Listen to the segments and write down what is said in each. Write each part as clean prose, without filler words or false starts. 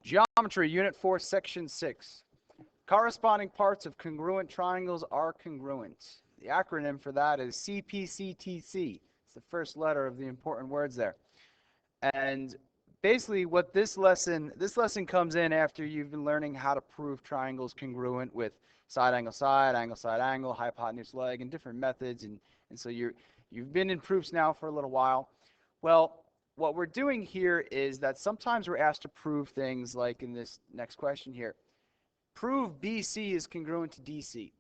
Geometry, Unit 4, Section 6. Corresponding parts of congruent triangles are congruent. The acronym for that is Cpctc. It's the first letter of the important words there. And basically what this lesson comes in after you've been learning how to prove triangles congruent with side, angle, side, angle, hypotenuse, leg, and different methods. And so you've been in proofs now for a little while. Well, what we're doing here is that sometimes we're asked to prove things like in this next question here. Prove BC is congruent to DC.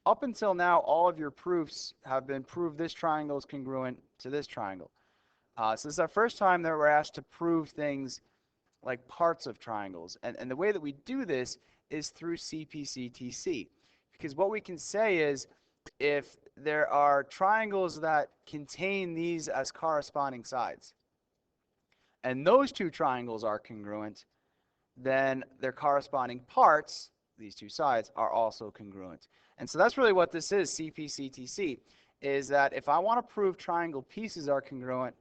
Up until now, all of your proofs have been prove this triangle is congruent to this triangle. So this is our first time that we're asked to prove things like parts of triangles. And the way that we do this is through Cpctc. Because what we can say is if there are triangles that contain these as corresponding sides, and those two triangles are congruent, then their corresponding parts, these two sides, are also congruent. And so that's really what this is, Cpctc, is that if I want to prove triangle pieces are congruent,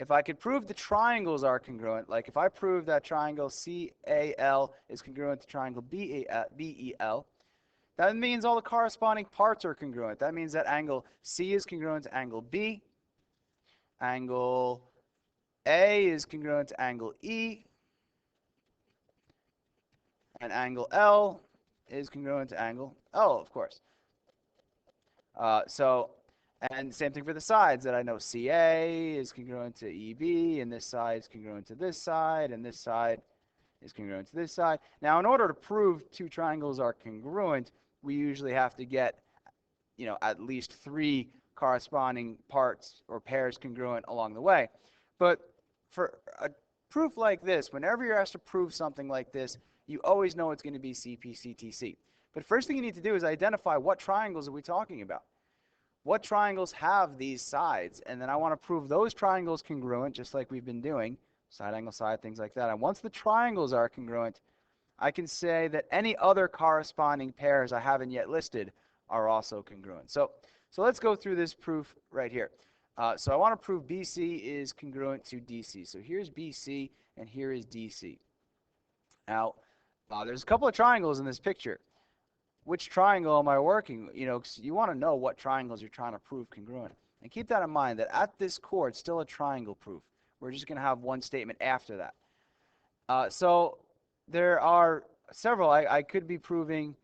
if I could prove the triangles are congruent, like if I prove that triangle CAL is congruent to triangle BEL, that means all the corresponding parts are congruent. That means that angle C is congruent to angle B, angle A is congruent to angle E, and angle L is congruent to angle L, of course. And same thing for the sides, that I know CA is congruent to EB, and this side is congruent to this side, and this side is congruent to this side. Now, in order to prove two triangles are congruent, we usually have to get, at least 3 corresponding parts or pairs congruent along the way. But for a proof like this, whenever you're asked to prove something like this, you always know it's going to be Cpctc. But first thing you need to do is identify what triangles are we talking about. What triangles have these sides? And then I want to prove those triangles congruent, just like we've been doing, side, angle, side, things like that. And once the triangles are congruent, I can say that any other corresponding pairs I haven't yet listed are also congruent. So let's go through this proof right here. So I want to prove BC is congruent to DC. So here's BC and here is DC. Now, there's a couple of triangles in this picture. Which triangle am I working? You want to know what triangles you're trying to prove congruent. And keep that in mind, that at this core, it's still a triangle proof. We're just going to have one statement after that. So there are several. I could be proving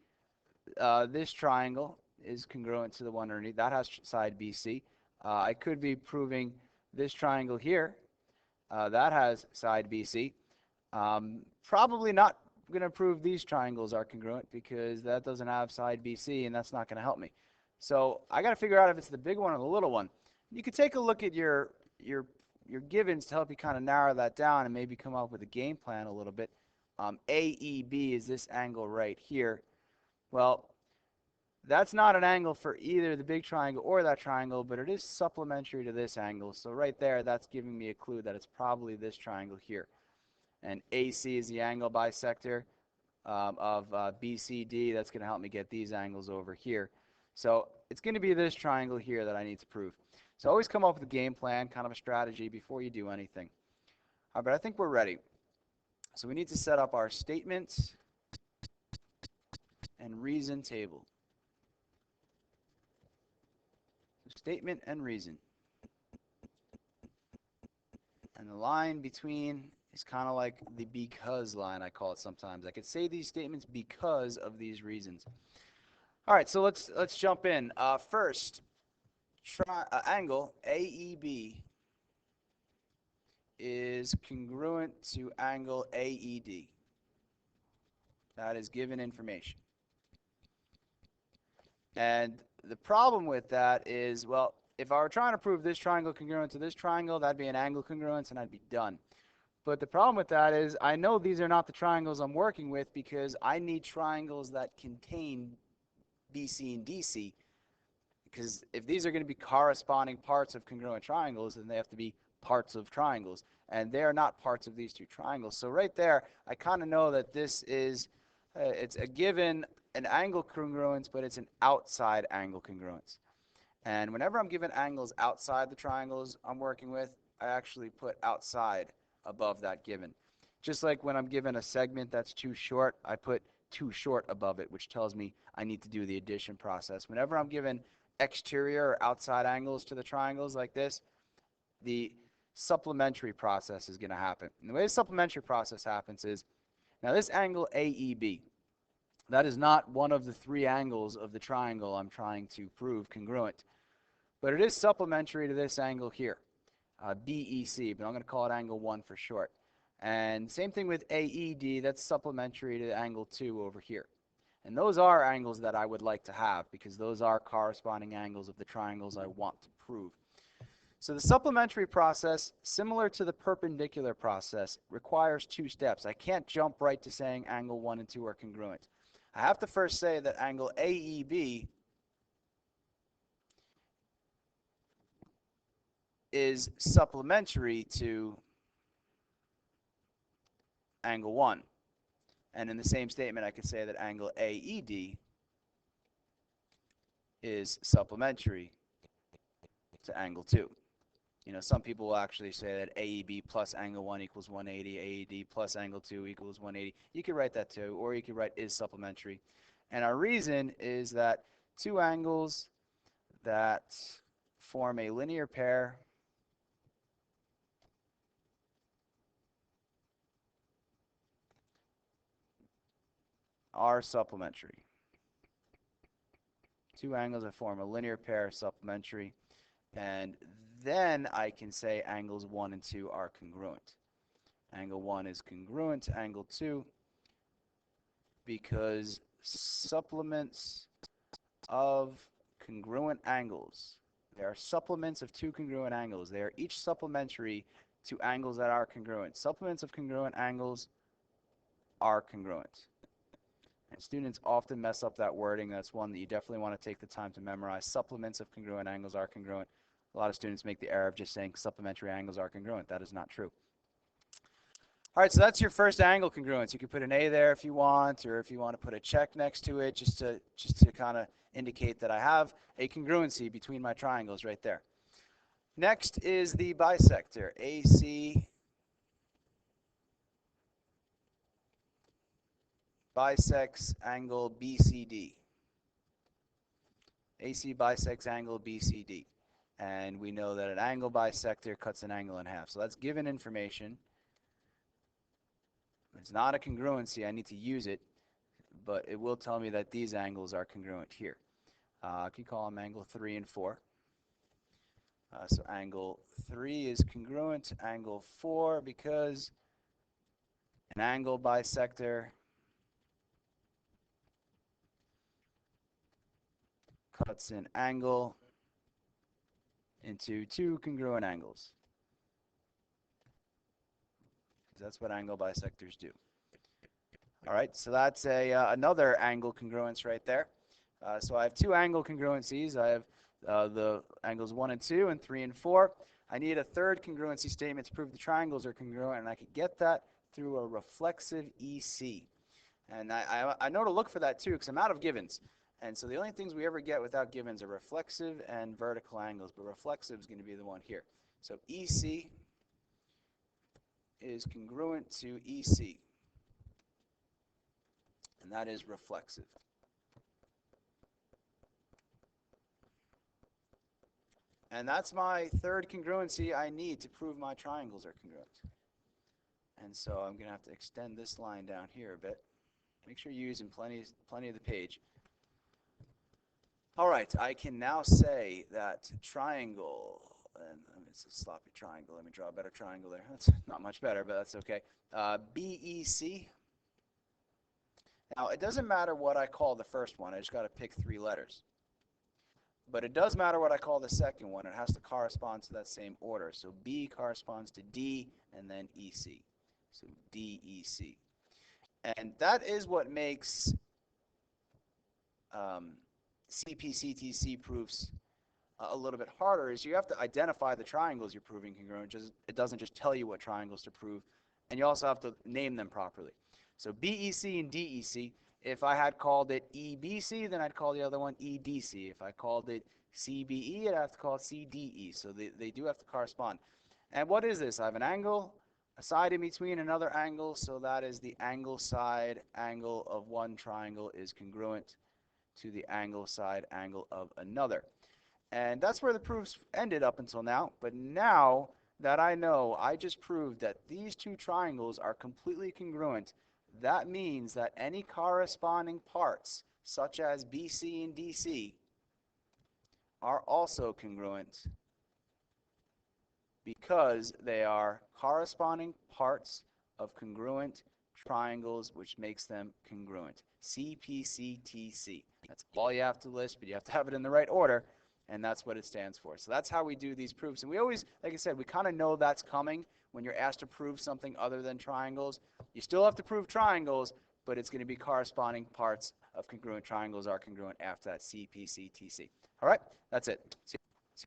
this triangle is congruent to the one underneath. That has side BC. I could be proving this triangle here. That has side BC. Probably not going to prove these triangles are congruent because that doesn't have side BC, and that's not going to help me. So I got to figure out if it's the big one or the little one. You could take a look at your givens to help you kind of narrow that down and maybe come up with a game plan a little bit. AEB is this angle right here. Well, that's not an angle for either the big triangle or that triangle, but it is supplementary to this angle. So right there, that's giving me a clue that it's probably this triangle here. And AC is the angle bisector of BCD. That's going to help me get these angles over here. So it's going to be this triangle here that I need to prove. So always come up with a game plan, kind of a strategy before you do anything. All right, but I think we're ready. So we need to set up our statement and reason table. Statement and reason. And the line between is kind of like the because line, I call it sometimes. I could say these statements because of these reasons. All right, so let's jump in. First, angle AEB is congruent to angle AED. That is given information. And the problem with that is, well, if I were trying to prove this triangle congruent to this triangle, that'd be an angle congruence, and I'd be done. But the problem with that is I know these are not the triangles I'm working with because I need triangles that contain BC and DC. Because if these are going to be corresponding parts of congruent triangles, then they have to be parts of triangles. And they are not parts of these two triangles. So right there, I kind of know that this is, it's a given an angle congruence, but it's an outside angle congruence. And whenever I'm given angles outside the triangles I'm working with, I actually put outside above that given. Just like when I'm given a segment that's too short, I put too short above it, which tells me I need to do the addition process. Whenever I'm given exterior or outside angles to the triangles like this, the supplementary process is going to happen. And the way the supplementary process happens is, now this angle AEB, that is not one of the three angles of the triangle I'm trying to prove congruent, but it is supplementary to this angle here, BEC, but I'm going to call it angle 1 for short. And same thing with AED, that's supplementary to angle 2 over here. And those are angles that I would like to have because those are corresponding angles of the triangles I want to prove. So the supplementary process, similar to the perpendicular process, requires two steps. I can't jump right to saying angle 1 and 2 are congruent. I have to first say that angle AEB is supplementary to angle 1. And in the same statement, I could say that angle AED is supplementary to angle 2. You know, some people will actually say that AEB plus angle 1 equals 180, AED plus angle 2 equals 180. You could write that too, or you could write is supplementary. And our reason is that two angles that form a linear pair are supplementary. Two angles that form a linear pair are supplementary. And then I can say angles 1 and 2 are congruent. Angle 1 is congruent to angle 2 because supplements of congruent angles. They are supplements of two congruent angles. They are each supplementary to angles that are congruent. Supplements of congruent angles are congruent. And students often mess up that wording. That's one that you definitely want to take the time to memorize. Supplements of congruent angles are congruent. A lot of students make the error of just saying supplementary angles are congruent. That is not true. All right, so that's your first angle congruence. You can put an A there if you want, or if you want to put a check next to it, just to kind of indicate that I have a congruency between my triangles right there. Next is the bisector. AC bisects angle BCD. AC bisects angle BCD. And we know that an angle bisector cuts an angle in half. So that's given information. It's not a congruency. I need to use it, but it will tell me that these angles are congruent here. I can call them angle 3 and 4. So angle 3 is congruent to angle 4 because an angle bisector cuts an angle into two congruent angles. That's what angle bisectors do. All right, so that's another angle congruence right there. So I have two angle congruencies. I have the angles 1 and 2 and 3 and 4. I need a third congruency statement to prove the triangles are congruent, and I could get that through a reflexive EC. And I know to look for that too because I'm out of givens. And so the only things we ever get without givens are reflexive and vertical angles, but reflexive is going to be the one here. So EC is congruent to EC, and that is reflexive. And that's my third congruency I need to prove my triangles are congruent. And so I'm going to have to extend this line down here a bit. Make sure you're using plenty of the page. All right, I can now say that triangle, and it's a sloppy triangle. Let me draw a better triangle there. That's not much better, but that's okay. BEC. Now, it doesn't matter what I call the first one. I just got to pick 3 letters. But it does matter what I call the second one. It has to correspond to that same order. So B corresponds to D and then EC. So DEC. And that is what makes Cpctc proofs a little bit harder, is you have to identify the triangles you're proving congruent. It doesn't just tell you what triangles to prove, and you also have to name them properly. So BEC and DEC, if I had called it EBC, then I'd call the other one EDC. If I called it CBE, I'd have to call it CDE. So they do have to correspond. And what is this? I have an angle a side in between another angle, so that is the angle side angle of one triangle is congruent to the angle side angle of another. And that's where the proofs ended up until now. But now that I know, I just proved that these two triangles are completely congruent. That means that any corresponding parts, such as BC and DC, are also congruent because they are corresponding parts of congruent triangles, which makes them congruent. Cpctc. That's all you have to list, but you have to have it in the right order, and that's what it stands for. So that's how we do these proofs. And we always, like I said, we kind of know that's coming when you're asked to prove something other than triangles. You still have to prove triangles, but it's going to be corresponding parts of congruent triangles are congruent after that. Cpctc. All right, that's it. See